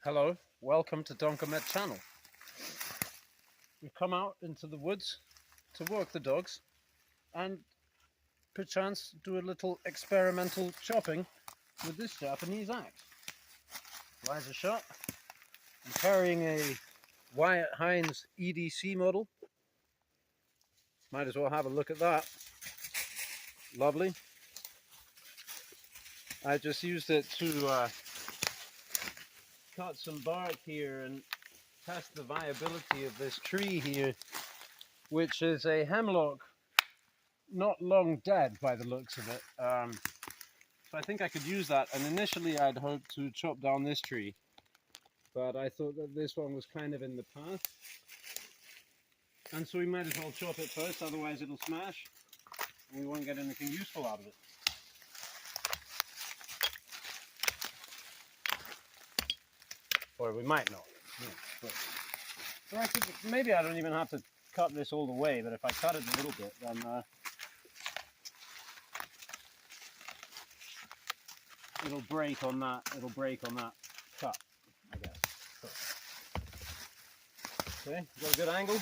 Hello, welcome to Donkermet channel. We've come out into the woods to walk the dogs and perchance do a little experimental chopping with this Japanese axe. Lies a shot. I'm carrying a Wyatt Hines EDC model. Might as well have a look at that. Lovely. I just used it to cut some bark here and test the viability of this tree here, which is a hemlock, not long dead by the looks of it. So I think I could use that, and initially I'd hoped to chop down this tree, but I thought that this one was kind of in the path, and so we might as well chop it first, otherwise it'll smash and we won't get anything useful out of it. Or we might not. Yeah, but actually, maybe I don't even have to cut this all the way, but if I cut it a little bit, then it'll break on that. It'll break on that cut, I guess. Okay, got a good angle.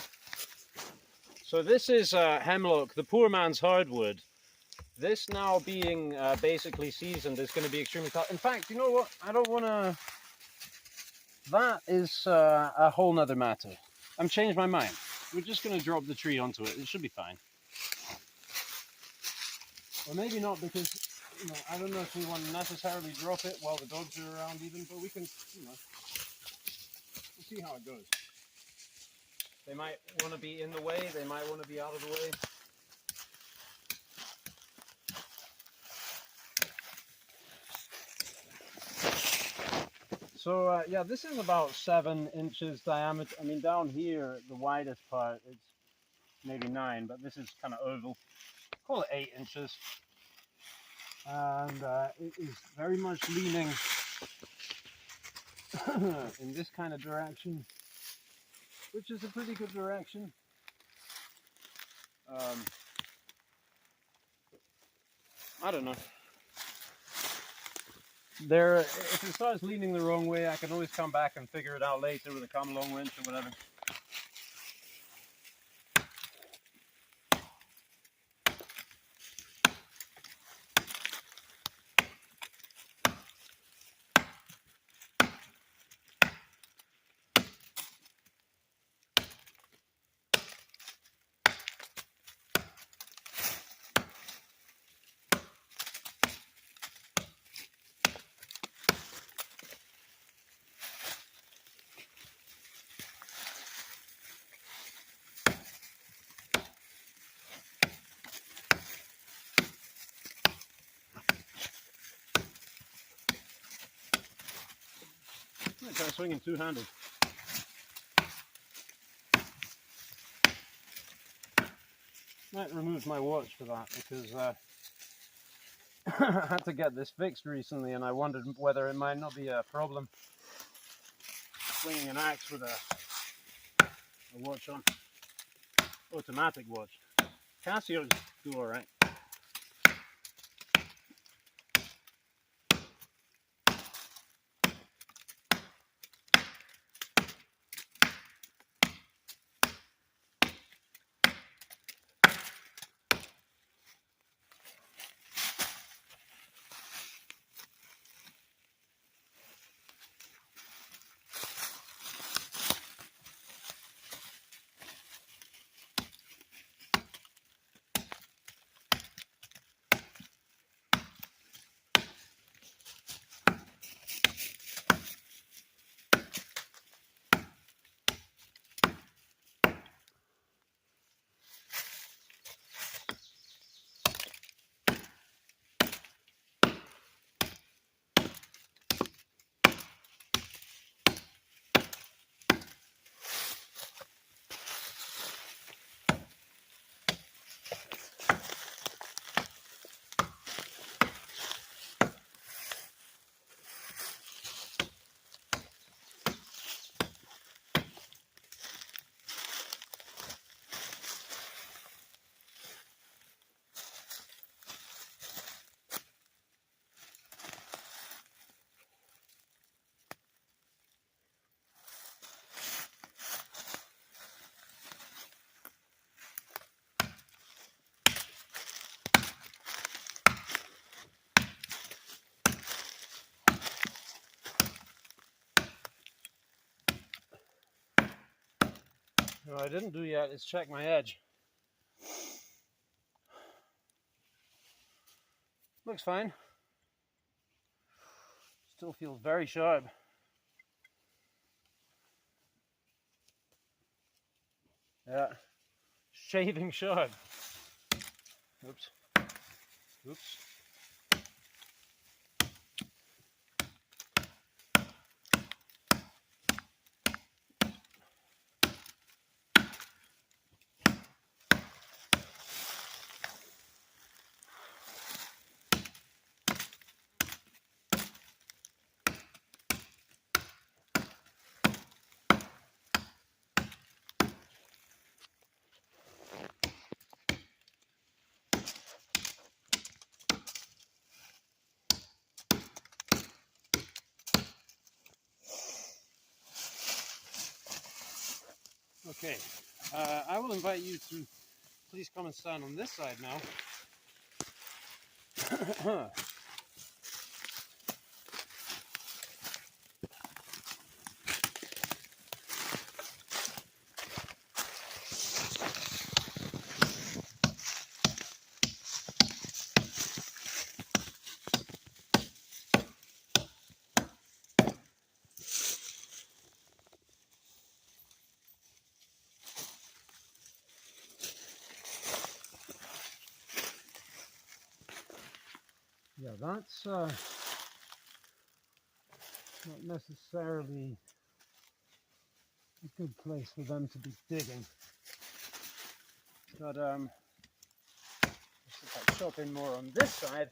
So this is hemlock, the poor man's hardwood. This now being basically seasoned is going to be extremely tough. In fact, you know what? I don't want to. That is a whole nother matter. I'm changed my mind. We're just going to drop the tree onto it. It should be fine. Or maybe not, because I don't know if we want to necessarily drop it while the dogs are around even, but we can, we'll see how it goes. They might want to be in the way, they might want to be out of the way. So yeah, this is about 7 inches diameter. I mean, down here, the widest part, it's maybe 9, but this is kind of oval. Call it 8 inches. And it is very much leaning in this kind of direction, which is a pretty good direction. I don't know. If it starts leaning the wrong way, I can always come back and figure it out later with a come along winch or whatever. I'm going to try swinging two-handed. Might remove my watch for that, because I had to get this fixed recently, and I wondered whether it might not be a problem swinging an axe with a watch on. Automatic watch. Casio's do alright. What I didn't do yet is check my edge. Looks fine. Still feels very sharp. Yeah, shaving sharp. Oops. Oops. Okay, I will invite you to please come and stand on this side now. Yeah, that's not necessarily a good place for them to be digging. But if I chop in more on this side,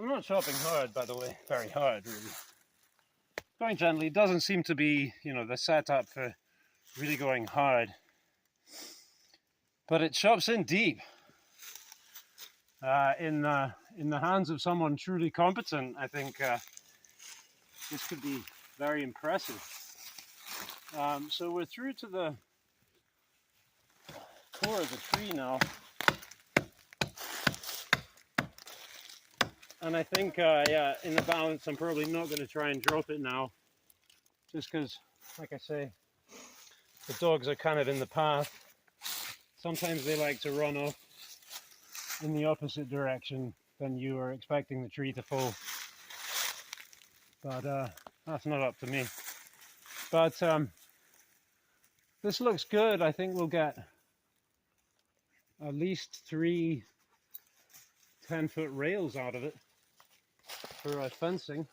I'm not chopping hard, by the way, very hard, really. Going gently doesn't seem to be, the setup for really going hard. But it chops in deep. In the hands of someone truly competent, I think this could be very impressive. So we're through to the core of the tree now. And I think, yeah, in the balance, I'm probably not going to try and drop it now. Just because, like I say, the dogs are kind of in the path. Sometimes they like to run off in the opposite direction than you are expecting the tree to fall. But that's not up to me. But this looks good. I think we'll get at least 3 10-foot rails out of it for fencing.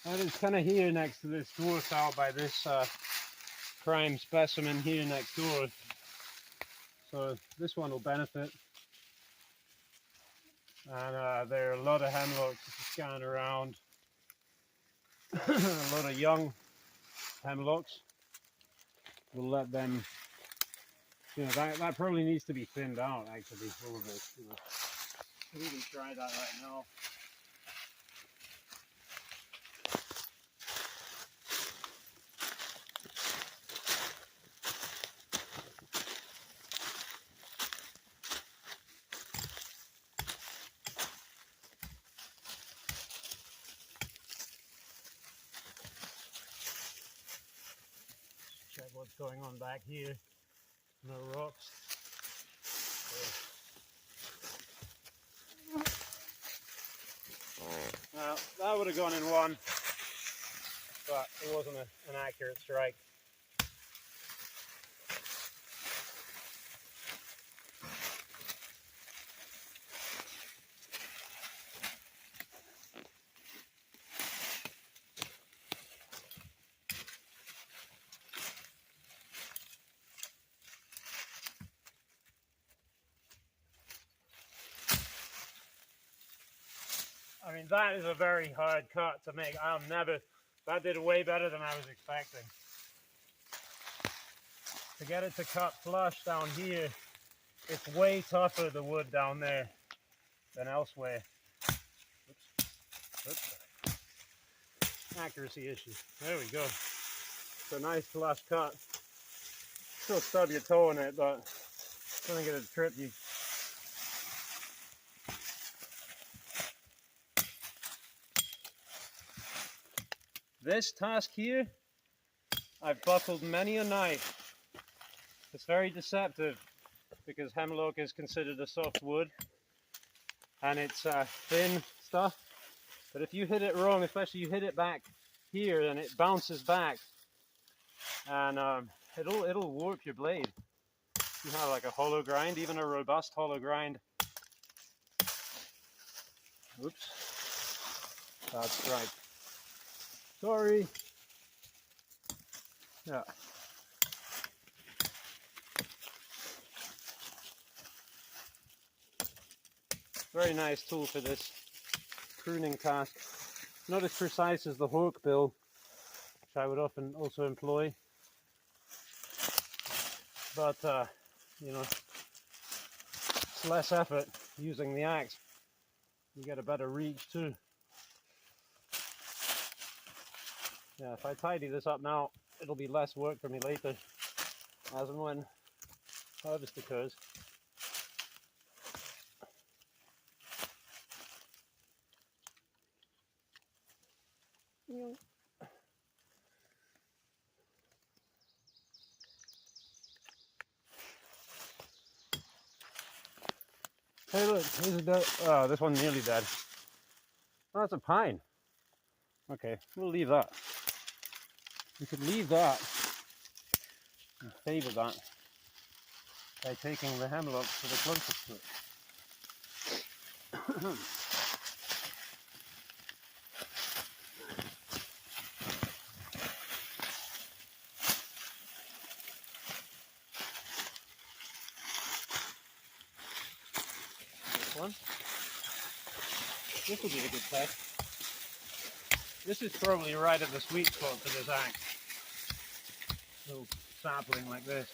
And it's kind of here next to this dwarf out by this prime specimen here next door. So this one will benefit. And there are a lot of hemlocks to scan around. A lot of young hemlocks. We'll let them, that probably needs to be thinned out actually, all of this. Could even try that right now. Check what's going on back here. No rocks. Well, that would have gone in one, but it wasn't an accurate strike. I mean, that is a very hard cut to make. That did way better than I was expecting. To get it to cut flush down here, it's way tougher, the wood down there, than elsewhere. Oops. Accuracy issue. There we go. It's a nice flush cut. Still stub your toe in it, but don't think it'll trip you. This task here, I've buckled many a knife. It's very deceptive because hemlock is considered a soft wood and it's thin stuff. But if you hit it wrong, especially you hit it back here, then it bounces back and it'll warp your blade. You have like a hollow grind, even a robust hollow grind. Oops, that's right. Sorry. Yeah. Very nice tool for this pruning task. Not as precise as the hawk bill, which I would often also employ. But, you know, it's less effort using the axe. You get a better reach too. Yeah, if I tidy this up now, it'll be less work for me later, as and when harvest occurs. Hey look, here's a dead. Oh, this one's nearly dead. Oh, that's a pine. Okay, we'll leave that. We could leave that and favour that by taking the hemlock to the closest to it. This one. This will be a good test. This is probably right at the sweet spot for this axe. Little sapling like this.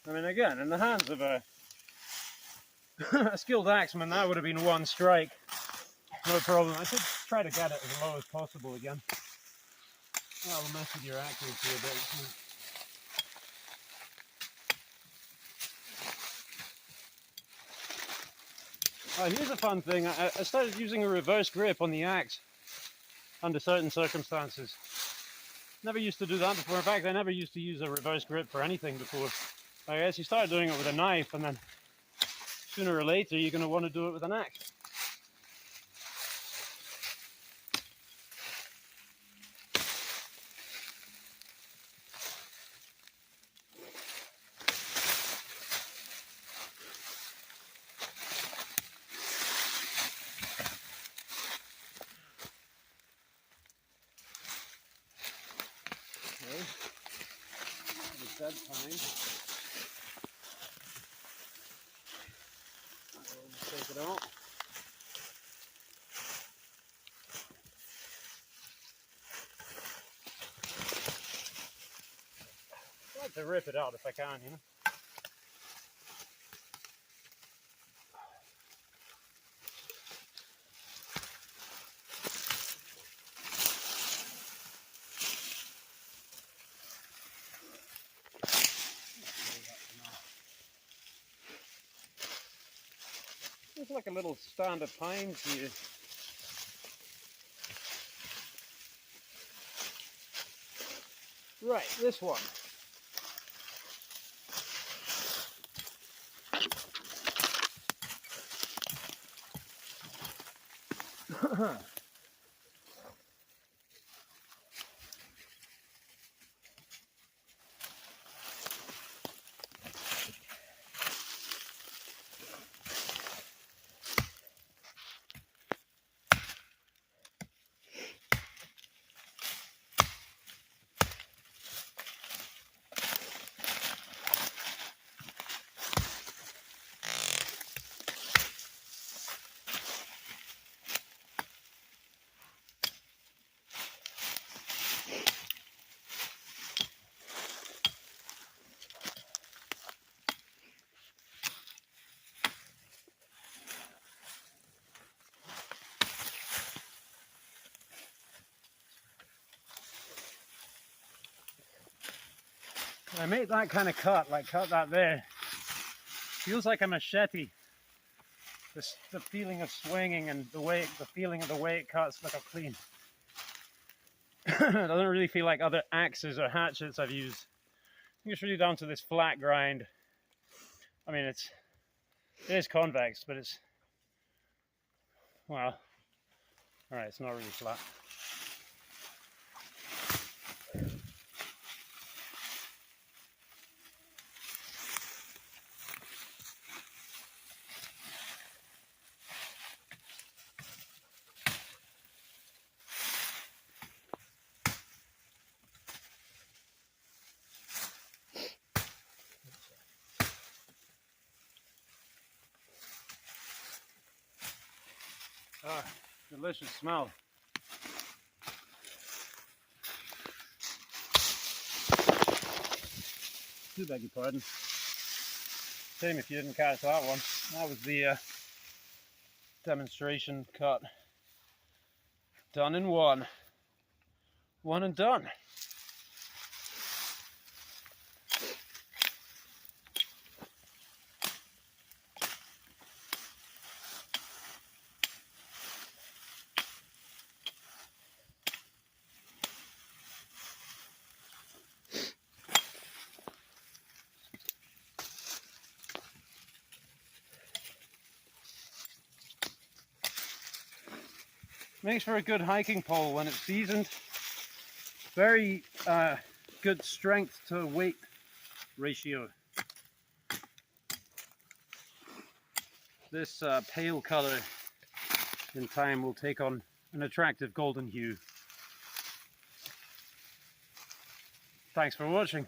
I mean, again, in the hands of a skilled axeman, that would have been one strike. No problem. I should try to get it as low as possible again. That will mess with your accuracy a bit. Here's a fun thing. I started using a reverse grip on the axe under certain circumstances. Never used to do that before. In fact, I never used to use a reverse grip for anything before. I guess you start doing it with a knife, and then sooner or later you're going to want to do it with an axe. Dead pine. I'll take it out. I like to rip it out if I can, you know. There's like a little stand of pines here. Right, this one. I make that kind of cut, like cut that there, feels like a machete. The feeling of swinging and the feeling of the way it cuts like a clean. It doesn't really feel like other axes or hatchets I've used. I think it's really down to this flat grind. I mean, it is convex, but it's, well, all right, it's not really flat. Ah, delicious smell. Do beg your pardon. Shame if you didn't catch that one. That was the demonstration cut. Done in one. One and done. Makes for a good hiking pole when it's seasoned. Very good strength to weight ratio. This pale color in time will take on an attractive golden hue. Thanks for watching.